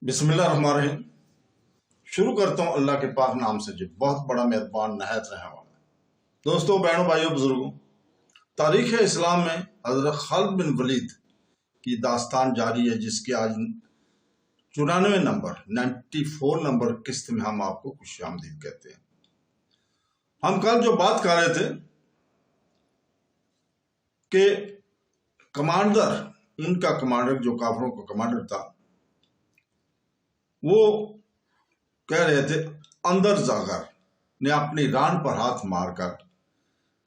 बिस्मिल्लाहिर्रहमानिर्रहीम। शुरू करता हूँ अल्लाह के पाक नाम से जो बहुत बड़ा मेहरबान नहायत रहने वाला है। दोस्तों, बहनों, भाइयों, बुजुर्गों, तारीख इस्लाम में हजरत खालिद बिन वलीद की दास्तान जारी है, जिसके आज 94 नंबर 94 नंबर किस्त में हम आपको खुशामदीद कहते हैं। हम कल जो बात कर रहे थे कि उनका कमांडर जो काफिरों का कमांडर था, वो कह रहे थे अंदर जागर ने अपनी रान पर हाथ मारकर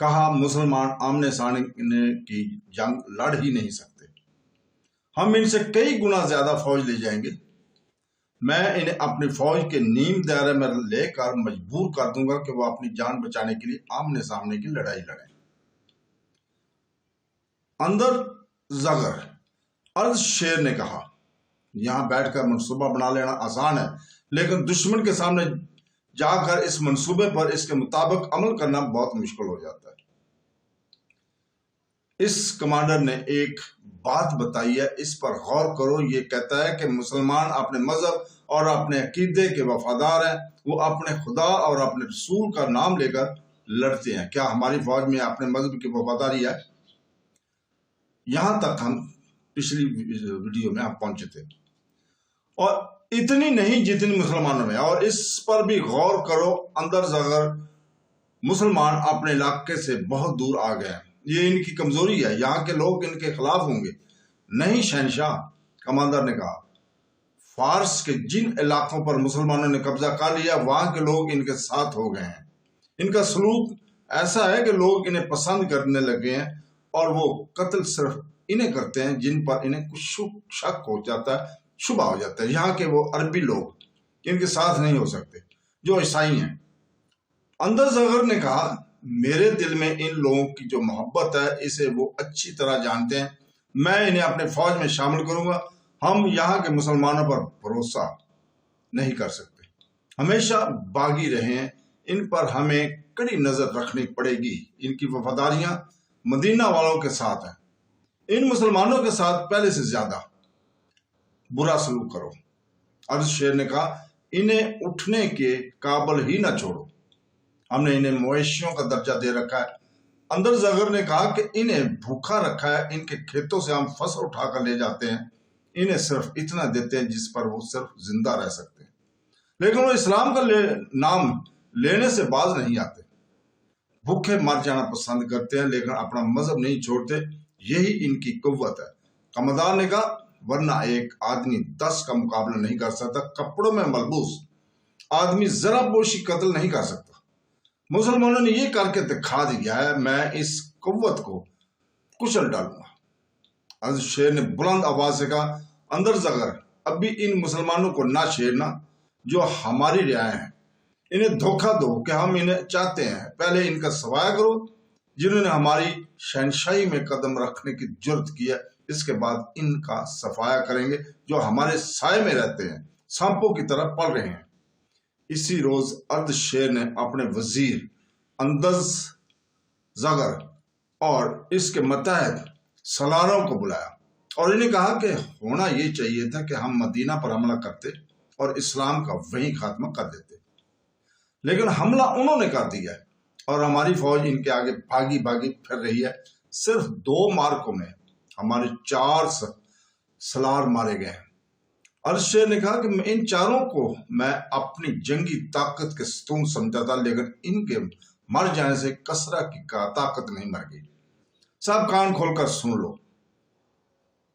कहा, मुसलमान आमने सामने की जंग लड़ ही नहीं सकते, हम इनसे कई गुना ज्यादा फौज ले जाएंगे। मैं इन्हें अपनी फौज के नीम दायरे में लेकर मजबूर कर दूंगा कि वो अपनी जान बचाने के लिए आमने सामने की लड़ाई लड़ें। अंदर जागर अर्ज शेर ने कहा, यहां बैठकर मनसूबा बना लेना आसान है, लेकिन दुश्मन के सामने जाकर इस मंसूबे पर इसके मुताबिक अमल करना बहुत मुश्किल हो जाता है। इस कमांडर ने एक बात बताई है, इस पर गौर करो। ये कहता है कि मुसलमान अपने मजहब और अपने अकीदे के वफादार हैं, वो अपने खुदा और अपने रसूल का नाम लेकर लड़ते हैं। क्या हमारी फौज में अपने मजहब की वफादारी है? यहां तक हम पिछली वीडियो में आप पहुंचे थे, और इतनी नहीं जितनी मुसलमानों में। और इस पर भी गौर करो, अंदर जागर मुसलमान अपने इलाके से बहुत दूर आ गए हैं, ये इनकी कमजोरी है, यहाँ के लोग इनके खिलाफ होंगे। नहीं शहनशाह, कमांडर ने कहा, फारस के जिन इलाकों पर मुसलमानों ने कब्जा कर लिया, वहां के लोग इनके साथ हो गए हैं। इनका सलूक ऐसा है कि लोग इन्हें पसंद करने लगे हैं, और वो कत्ल सिर्फ इन्हें करते हैं जिन पर इन्हें कुछ शक हो जाता है, शुबा हो जाता है। यहाँ के वो अरबी लोग इनके साथ नहीं हो सकते जो ईसाई हैं। अंदर जागर ने कहा, मेरे दिल में इन लोगों की जो मोहब्बत है, इसे वो अच्छी तरह जानते हैं। मैं इन्हें अपने फौज में शामिल करूंगा। हम यहाँ के मुसलमानों पर भरोसा नहीं कर सकते, हमेशा बागी रहे हैं, इन पर हमें कड़ी नजर रखनी पड़ेगी। इनकी वफादारियां मदीना वालों के साथ है, इन मुसलमानों के साथ पहले से ज्यादा बुरा सलूक करो। अर्ज शेर ने कहा, इन्हें उठने के काबिल ही ना छोड़ो, हमने इन्हें मवेशियों का दर्जा दे रखा है। अंदर जागर ने कहा कि इन्हें भूखा रखा है, इनके खेतों से हम फसल उठाकर ले जाते हैं, इन्हें सिर्फ इतना देते हैं जिस पर वो सिर्फ जिंदा रह सकते हैं, लेकिन वो इस्लाम का नाम लेने से बाज नहीं आते। भूखे मर जाना पसंद करते हैं, लेकिन अपना मजहब नहीं छोड़ते, यही इनकी कुव्वत है। कमांडर ने कहा, वरना एक आदमी 10 का मुकाबला नहीं कर सकता। कपड़ों में मलबूस आदमी जरा पोशी कत्ल नहीं कर सकता। मुसलमानों ने ये करके दिखा दिया है, मैं इस कुव्वत को कुचल डालूंगा। अर्ज शेर ने बुलंद आवाज से कहा, अंदर जागर, अभी इन मुसलमानों को ना छेड़ना जो हमारी रियाएं हैं। इन्हें धोखा दो कि हम इन्हें चाहते हैं, पहले इनका सवाया करो जिन्होंने हमारी शहनशाही में कदम रखने की जुर्रत की है, इसके बाद इनका सफाया करेंगे जो हमारे साए में रहते हैं, सांपों की तरह पल रहे हैं। इसी रोज अर्द शेर ने अपने वजीर अंदज जागर और इसके मतहत सलारों को बुलाया और इन्हें कहा कि होना ये चाहिए था कि हम मदीना पर हमला करते और इस्लाम का वहीं खात्मा कर देते, लेकिन हमला उन्होंने कर दिया है और हमारी फौज इनके आगे भागी भागी फिर रही है। सिर्फ 2 मार्कों में हमारे 4 सलार मारे गए हैं। अर्शे ने कहा कि इन चारों को मैं अपनी जंगी ताकत के सतून समझा था, लेकिन इनके मर जाने से कसरा की ताकत नहीं मर गई। सब कान खोलकर सुन लो,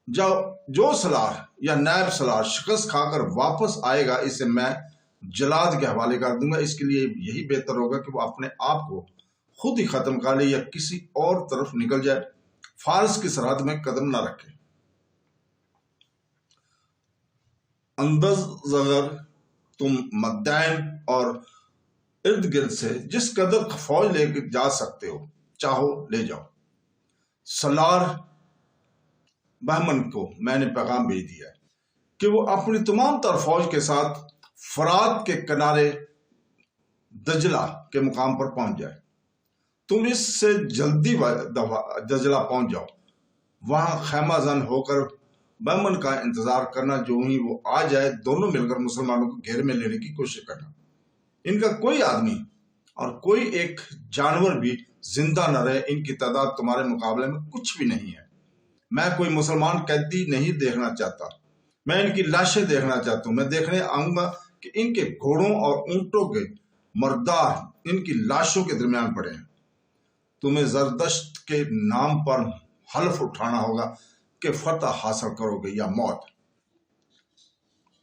जो सलार या नायब सलार शिकस्त खाकर वापस आएगा, इसे मैं जलाद के हवाले कर दूंगा। इसके लिए यही बेहतर होगा कि वो अपने आप को खुद ही खत्म कर ले या किसी और तरफ निकल जाए, फारस की सरहद में कदम ना रखे। अंदर जागर, तुम मद्दैन और इर्द गिर्द से जिस कदर फौज लेकर जा सकते हो चाहो ले जाओ। सलार बहमन को मैंने पैगाम भेज दिया है कि वो अपनी तमाम तर फौज के साथ फरात के किनारे दजला के मुकाम पर पहुंच जाए। तुम इससे जल्दी दजला पहुंच जाओ, वहां खैमा जन होकर बमन का इंतजार करना, जो ही वो आ जाए दोनों मिलकर मुसलमानों को घेरे में लेने की कोशिश करना। इनका कोई आदमी और कोई एक जानवर भी जिंदा न रहे, इनकी तादाद तुम्हारे मुकाबले में कुछ भी नहीं है। मैं कोई मुसलमान कैदी नहीं देखना चाहता, मैं इनकी लाशें देखना चाहता हूँ। मैं देखने आऊंगा कि इनके घोड़ों और ऊंटों के मर्दार इनकी लाशों के दरमियान पड़े हैं। तुम्हें जरदश्त के नाम पर हल्फ उठाना होगा कि फतह हासिल करोगे या मौत।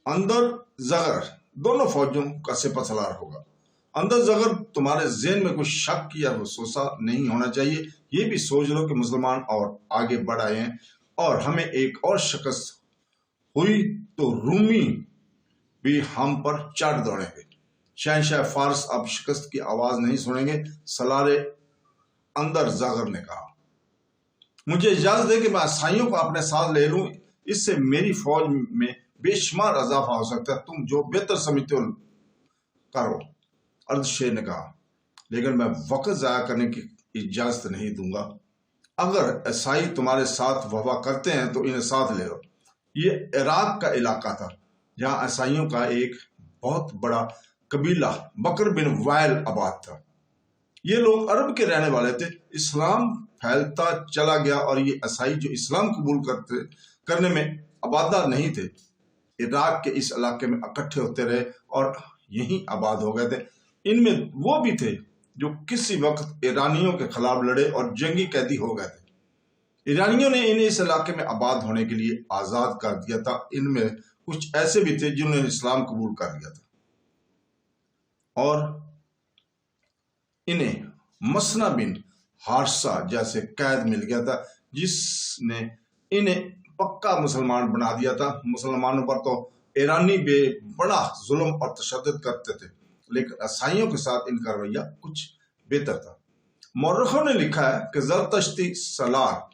अंदर जगर दोनों फौजों का सिपह सलार होगा। अंदर जगर तुम्हारे ज़हन में कोई शक या वसवसा नहीं होना चाहिए। ये भी सोच लो कि मुसलमान और आगे बढ़ आए हैं और हमें एक और शिकस्त हुई तो रूमी भी हम पर चढ़ दौड़ेंगे। शहनशाह फारस अब शिकस्त की आवाज नहीं सुनेंगे। सलारे अंदर जागर ने कहा, मुझे इजाजत दे कि मैं ईसाइयों को अपने साथ ले लूं, इससे मेरी फौज में बेशुमार इजाफा हो सकता है। तुम जो बेहतर समझते हो करो। अर्दशेर ने कहा, लेकिन मैं वक्त जाया करने की इजाजत नहीं दूंगा। अगर ईसाई तुम्हारे साथ वफा करते हैं तो इन्हें साथ ले लो। ये इराक का इलाका था जहां ईसाइयों का एक बहुत बड़ा कबीला बकर बिन वाइल आबाद था। ये लोग अरब के रहने वाले थे। इस्लाम फैलता चला गया और ये ईसाई जो इस्लाम कबूल करने में आबादा नहीं थे, इराक के इस इलाके में इकट्ठे होते रहे और यहीं आबाद हो गए थे। इनमें वो भी थे जो किसी वक्त ईरानियों के खिलाफ लड़े और जंगी कैदी हो गए थे। ईरानियों ने इन्हें इस इलाके में आबाद होने के लिए आजाद कर दिया था। इनमें कुछ ऐसे भी थे जिन्होंने इस्लाम कबूल कर लिया था और इन्हें मसना बिन हारसा जैसे कैद मिल गया था, जिसने इन्हें पक्का मुसलमान बना दिया था। मुसलमानों पर तो ईरानी बड़ा जुल्म और तशद्दुद करते थे, लेकिन ईसाइयों के साथ इनका रवैया कुछ बेहतर था। मौरखों ने लिखा है कि जरतश्ती सलार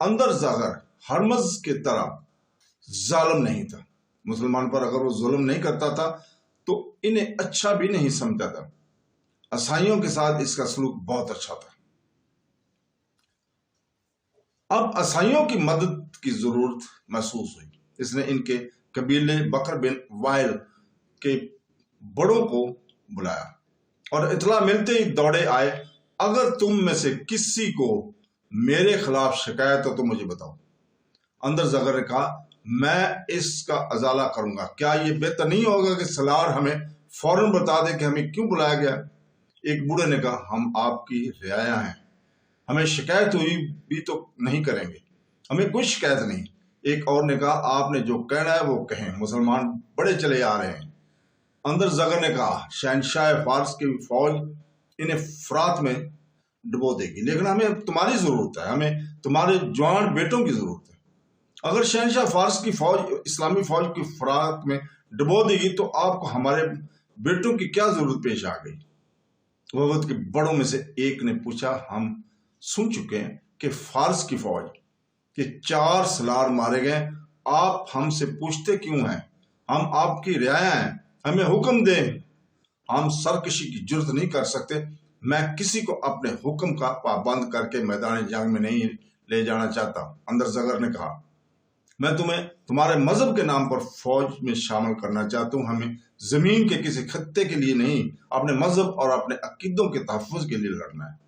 अंदर जागर हरमज के तरह जालिम नहीं था। मुसलमान पर अगर वो जुल्म नहीं करता था तो इन्हें अच्छा भी नहीं समझता था। ईसाइयों के साथ इसका सलूक बहुत अच्छा था। अब ईसाइयों की मदद की जरूरत महसूस हुई। इसने इनके कबीले बकर बिन वाइल के बड़ों को बुलाया और इतला मिलते ही दौड़े आए, अगर तुम में से किसी को मेरे खिलाफ शिकायत हो तो मुझे बताओ। अंदर जगर ने कहा, मैं इसका अजाला करूंगा। क्या यह बेहतर नहीं होगा कि सलार हमें फौरन बता दे कि हमें क्यों बुलाया गया? एक बूढ़े ने कहा, हम आपकी रियाया हैं, हमें शिकायत हुई भी तो नहीं करेंगे, हमें कोई शिकायत नहीं। एक और ने कहा, आपने जो कहना है वो कहें, मुसलमान बड़े चले आ रहे हैं। अंदर जगर ने कहा, शहनशाह फारस की फौज इन्हें फरात में डुबो देगी, लेकिन हमें तुम्हारी जरूरत है, हमें तुम्हारे जवान बेटों की जरूरत है। अगर शहनशाह फारस की फौज इस्लामी फौज की फरात में डुबो देगी तो आपको हमारे बेटों की क्या जरूरत पेश आ गई? वक्त के बड़ों में से एक ने पूछा, हम सुन चुके हैं कि फारस की फौज के 4 सलार मारे गए, आप हमसे पूछते क्यों हैं? हम आपकी रियाया हैं, हमें हुक्म दें। हम सरकशी की जुर्त नहीं कर सकते। मैं किसी को अपने हुक्म का पाबंद करके मैदान जंग में नहीं ले जाना चाहता। अंदर जगर ने कहा, मैं तुम्हें तुम्हारे मजहब के नाम पर फौज में शामिल करना चाहता हूं। हमें जमीन के किसी खत्ते के लिए नहीं, अपने मजहब और अपने अकीदों के तहफ्फुज के लिए लड़ना है।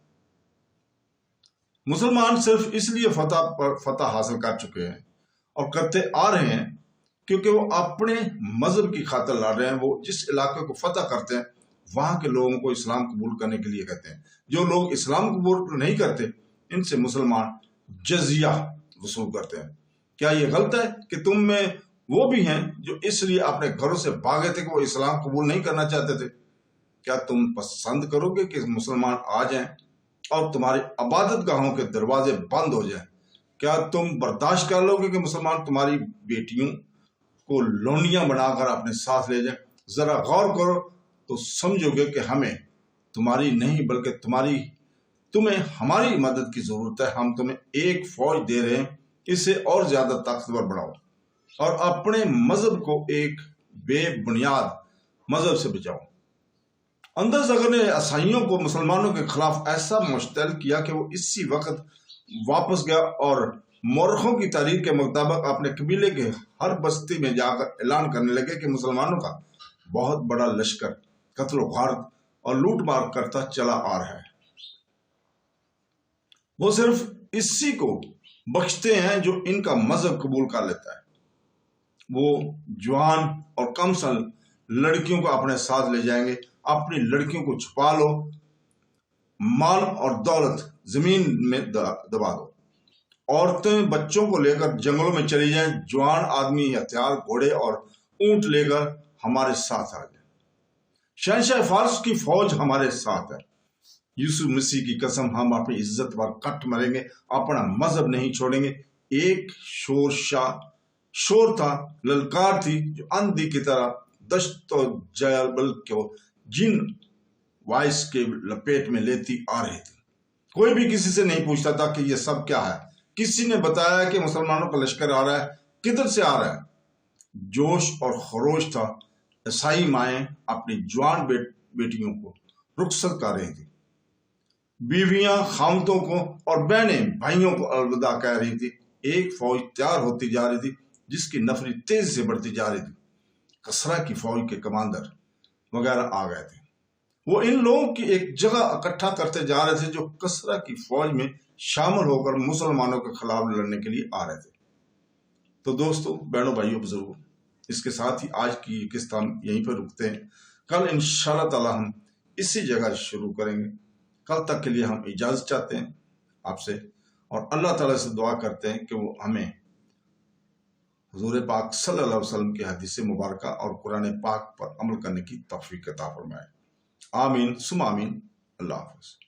मुसलमान सिर्फ इसलिए फतह हासिल कर चुके हैं और करते आ रहे हैं क्योंकि वो अपने मजहब की खातिर लड़ रहे हैं। वो जिस इलाके को फतह करते हैं वहां के लोगों को इस्लाम कबूल करने के लिए कहते हैं। जो लोग इस्लाम कबूल नहीं करते, इनसे मुसलमान जजिया वसूल करते हैं। क्या ये गलत है कि तुम में वो भी हैं जो इसलिए अपने घरों से भागे थे कि वो इस्लाम कबूल नहीं करना चाहते थे? क्या तुम पसंद करोगे कि मुसलमान आ जाएं और तुम्हारी इबादत गाहों के दरवाजे बंद हो जाएं? क्या तुम बर्दाश्त कर लोगे कि मुसलमान तुम्हारी बेटियों को लोनियां बनाकर अपने साथ ले जाएं? जरा गौर करो तो समझोगे कि हमें तुम्हारी नहीं बल्कि तुम्हें हमारी मदद की जरूरत है। हम तुम्हें एक फौज दे रहे हैं, इसे और ज्यादा ताकतवर बनाओ और अपने मजहब को एक बेबुनियाद मजहब से बचाओ। अंदर जगर ने ईसाइयों को मुसलमानों के खिलाफ ऐसा मुश्तल किया कि वो इसी वक्त वापस गया और مورخوں کی تاریخ کے مطابق اپنے قبیلے کے ہر بستی میں جا کر اعلان کرنے لگے کہ مسلمانوں کا بہت بڑا لشکر قتل و غارت اور لوٹ مار کرتا چلا آ رہا ہے۔ وہ صرف اسی کو بخشتے ہیں جو ان کا مذہب قبول کر لیتا ہے۔ وہ جوان اور کم سن لڑکیوں کو اپنے ساتھ لے جائیں گے۔ اپنی لڑکیوں کو چھپا لو، مال اور دولت زمین میں دبا دو۔ عورتیں بچوں کو لے کر جنگلوں میں چلی جائیں۔ جوان آدمی ہتھیار، گھوڑے اور اونٹ لے کر ہمارے ساتھ آ جائیں۔ شہنشاہ فارس کی فوج ہمارے ساتھ ہے۔ یسوع مسیح کی قسم، ہم اپنی عزت پر کٹ مریں گے، اپنا مذہب نہیں چھوڑیں گے۔ ایک شور تھا، للکار تھی جو اندھی کی طرح دشت و جبل کو جن وائس کے لپیٹ میں لیتی آ رہی تھی۔ کوئی بھی کسی سے نہیں پوچھتا تھا کہ یہ سب کیا ہے۔ کسی نے بتایا کہ مسلمانوں کا لشکر آ رہا ہے۔ کدھر سے آ رہا ہے؟ جوش اور خروش تھا۔ عیسائی مائیں اپنی جوان بیٹیوں کو رخصت کر رہی تھی، بیویاں خامتوں کو اور بہنیں بھائیوں کو الوداع کہہ رہی تھی۔ ایک فوج تیار ہوتی جا رہی تھی جس کی نفری تیزی سے بڑھتی جا رہی تھی۔ کسرا کی فوج کے کمانڈر وغیرہ آ گئے تھے۔ وہ ان لوگوں کی ایک جگہ اکٹھا کرتے جا رہے تھے جو کسرا کی فوج میں شامل ہو کر مسلمانوں کے خلاف لڑنے کے لیے آ رہے تھے۔ تو دوستو، بہنوں، بھائیوں، بزرگوں، اس کے ساتھ ہی آج کی یہ قسط ہم یہیں پر رکتے ہیں۔ کل انشاءاللہ تعالی ہم اسی جگہ شروع کریں گے۔ کل تک کے لیے ہم اجازت چاہتے ہیں آپ سے، اور اللہ تعالیٰ سے دعا کرتے ہیں کہ وہ ہمیں حضور پاک صلی اللہ علیہ وسلم کی حدیث مبارکہ اور قرآن پاک پر عمل کرنے کی توفیق عطا فرمائے۔ آمین ثم آمین۔ اللہ حافظ۔